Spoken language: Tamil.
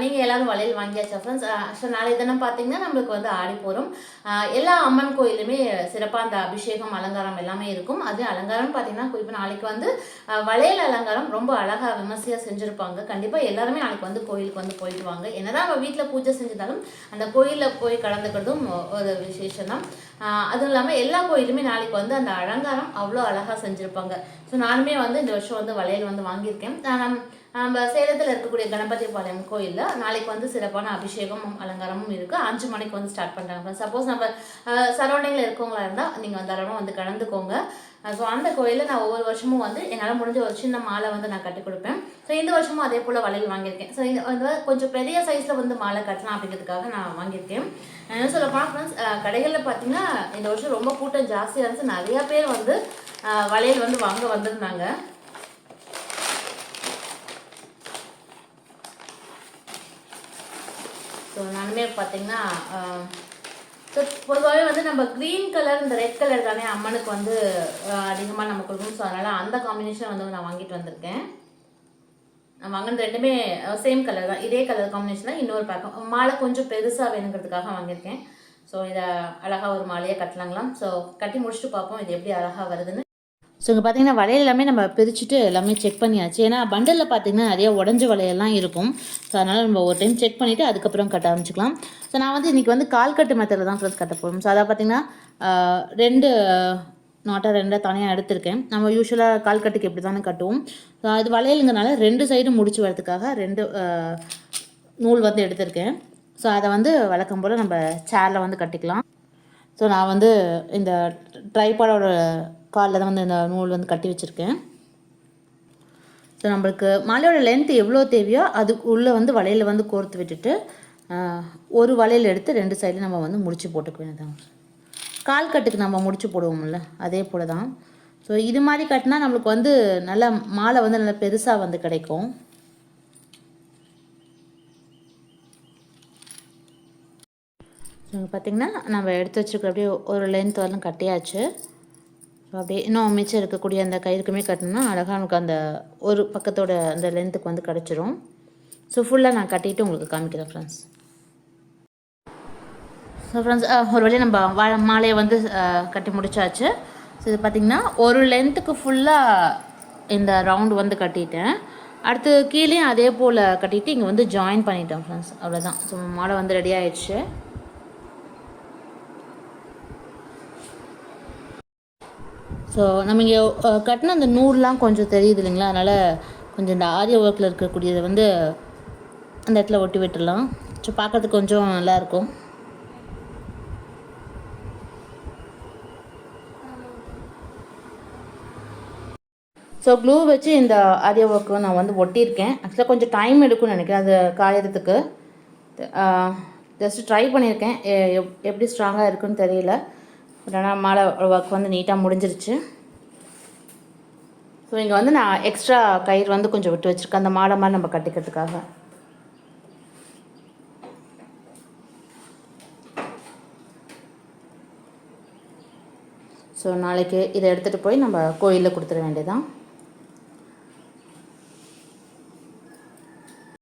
நீங்கள் எல்லோரும் வளையல் வாங்கியாச்சா ஃப்ரெண்ட்ஸ்? ஸோ நாளைய தினம் பார்த்தீங்கன்னா நம்மளுக்கு வந்து ஆடி போகிறோம். எல்லா அம்மன் கோயிலுமே சிறப்பாக அந்த அபிஷேகம் அலங்காரம் எல்லாமே இருக்கும். அது அலங்காரம் பார்த்தீங்கன்னா குறிப்பாக நாளைக்கு வந்து வளையல் அலங்காரம் ரொம்ப அழகாக விமர்சையாக செஞ்சுருப்பாங்க. கண்டிப்பாக எல்லாருமே நாளைக்கு வந்து கோயிலுக்கு வந்து போயிட்டு வாங்க. என்னதான் நம்ம வீட்டில் பூஜை செஞ்சிருந்தாலும் அந்த கோயிலில் போய் கலந்துக்கிறதும் ஒரு விசேஷம் தான். அதுவும் இல்லாமல் எல்லா கோயிலுமே நாளைக்கு வந்து அந்த அலங்காரம் அவ்வளோ அழகாக செஞ்சுருப்பாங்க. ஸோ நானுமே வந்து இந்த வருஷம் வந்து வளையல் வந்து வாங்கியிருக்கேன். நம்ம சேலத்தில் இருக்கக்கூடிய கணபதி பாளையம் கோயிலில் நாளைக்கு வந்து சிறப்பான அபிஷேகமும் அலங்காரமும் இருக்குது. 5 மணிக்கு வந்து ஸ்டார்ட் பண்ணுறாங்க. சப்போஸ் நம்ம சரௌண்டிங்கில் இருக்கவங்களா இருந்தால் நீங்கள் தாராளமாக வந்து கலந்துக்கோங்க. ஸோ அந்த கோயிலில் நான் ஒவ்வொரு வருஷமும் வந்து என்னால் முடிஞ்ச ஒரு சின்ன மாலை வந்து நான் கட்டி கொடுப்பேன். ஸோ இந்த வருஷமும் அதே போல் வளையல் வாங்கியிருக்கேன். ஸோ இந்த கொஞ்சம் பெரிய சைஸில் வந்து மாலை கட்டலாம் அப்படிங்கிறதுக்காக நான் வாங்கியிருக்கேன். என்ன சொல்ல போனால் ஃப்ரெண்ட்ஸ், கடைகளில் பார்த்தீங்கன்னா இந்த வருஷம் ரொம்ப கூட்டம் ஜாஸ்தியாக இருந்துச்சு. நிறையா பேர் வந்து வளையல் வந்து வாங்க வந்திருந்தாங்க. ஸோ நானுமே பார்த்தீங்கன்னா ஸோ பொதுவாகவே வந்து நம்ம க்ரீன் கலர் இந்த ரெட் கலர் தானே அம்மனுக்கு வந்து அதிகமாக நம்ம கொடுக்கணும். ஸோ அதனால் அந்த காம்பினேஷன் வந்து நான் வாங்கிட்டு வந்திருக்கேன். நான் வாங்கினது ரெண்டுமே சேம் கலர் தான், இதே கலர் காம்பினேஷன் தான். இன்னொரு பேக்கம் மாலை கொஞ்சம் பெருசாக வேணுங்கிறதுக்காக வாங்கியிருக்கேன். ஸோ இதை அழகாக ஒரு மாலையாக கட்டலாங்களாம். ஸோ கட்டி முடிச்சுட்டு பார்ப்போம் இது எப்படி அழகாக வருதுன்னு. ஸோ இங்கே பார்த்தீங்கன்னா வளையல் எல்லாமே நம்ம பிரிச்சுட்டு எல்லாமே செக் பண்ணியாச்சு. ஏன்னா பண்டலில் பார்த்தீங்கன்னா நிறைய உடஞ்ச வளையெல்லாம் இருக்கும். ஸோ அதனால் நம்ம ஒரு டைம் செக் பண்ணிவிட்டு அதுக்கப்புறம் கட்ட ஆரம்பிச்சிக்கலாம். ஸோ நான் வந்து இன்றைக்கி வந்து கால்கட்டு மெத்தடில் தான் ஃப்ரெண்ட்ஸ் கட்ட போகிறோம். ஸோ அதை பார்த்தீங்கன்னா 2 நாட்டாக தனியாக எடுத்திருக்கேன். நம்ம யூஸ்வலாக கால்கட்டுக்கு எப்படி தானே கட்டுவோம். ஸோ அது வளையலுங்கனால 2 சைடும் முடிச்சு வரதுக்காக 2 நூல் வந்து எடுத்திருக்கேன். ஸோ அதை வந்து வழக்கம் போல் நம்ம சேரில் வந்து கட்டிக்கலாம். ஸோ நான் வந்து இந்த ட்ரைபாடோட காலில் தான் வந்து இந்த நூல் வந்து கட்டி வச்சுருக்கேன். ஸோ நம்மளுக்கு மாலையோட லென்த் எவ்வளோ தேவையோ அதுக்கு உள்ளே வந்து வளையல் வந்து கோர்த்து விட்டுட்டு ஒரு வளையல் எடுத்து 2 சைடில் நம்ம வந்து முடிச்சு போட்டுக்க வேண்டியதாங்க. கால் கட்டுக்கு நம்ம முடிச்சு போடுவோம்ல அதே போல் தான். ஸோ இது மாதிரி கட்டினா நம்மளுக்கு வந்து நல்ல மாலை வந்து நல்லா பெருசாக வந்து கிடைக்கும். பார்த்திங்கன்னா நம்ம எடுத்து வச்சுருக்க அப்படியே ஒரு லென்த் வரலாம் கட்டியாச்சு. ஸோ அப்படியே இன்னும் மிச்சம் இருக்கக்கூடிய அந்த கயிறுக்குமே கட்டினோம்னா அழகாக நமக்கு அந்த ஒரு பக்கத்தோட அந்த லென்த்துக்கு வந்து கிடச்சிரும். ஸோ ஃபுல்லாக நான் கட்டிட்டு உங்களுக்கு காமிக்கிறேன் ஃப்ரெண்ட்ஸ். ஸோ ஃப்ரெண்ட்ஸ் ஒரு வழியாக நம்ம மாலையை வந்து கட்டி முடிச்சாச்சு. ஸோ இது பார்த்திங்கன்னா ஒரு லென்த்துக்கு ஃபுல்லாக இந்த ரவுண்டு வந்து கட்டிட்டேன். அடுத்து கீழேயும் அதே போல் கட்டிட்டு இங்கே வந்து ஜாயின் பண்ணிட்டேன் ஃப்ரெண்ட்ஸ். அவ்வளோதான். ஸோ மாலை வந்து ரெடி ஆயிடுச்சு. ஸோ நம்ம இங்கே கட்டின அந்த நூறுலாம் கொஞ்சம் தெரியுது இல்லைங்களா, அதனால் கொஞ்சம் இந்த ஆரிய ஒர்க்கில் இருக்கக்கூடியதை வந்து அந்த இடத்துல ஒட்டி விட்டுடலாம். ஸோ பார்க்குறதுக்கு கொஞ்சம் நல்லாயிருக்கும். ஸோ க்ளூ வச்சு இந்த ஆரிய ஒர்க்கு நான் வந்து ஒட்டியிருக்கேன். ஆக்சுவலாக கொஞ்சம் டைம் எடுக்கும்னு நினைக்கிறேன் அது காயறதுக்கு. ஜஸ்ட்டு ட்ரை பண்ணியிருக்கேன், எப்படி ஸ்ட்ராங்காக இருக்குன்னு தெரியல. பட் ஆனால் மாலை ஒர்க் வந்து நீட்டாக முடிஞ்சிருச்சு. ஸோ இங்கே வந்து நான் எக்ஸ்ட்ரா கயிறு வந்து கொஞ்சம் விட்டு வச்சுருக்கேன் அந்த மாலை மாதிரி நம்ம கட்டிக்கிறதுக்காக. ஸோ நாளைக்கு இதை எடுத்துகிட்டு போய் நம்ம கோயிலில் கொடுத்துட வேண்டியதான்.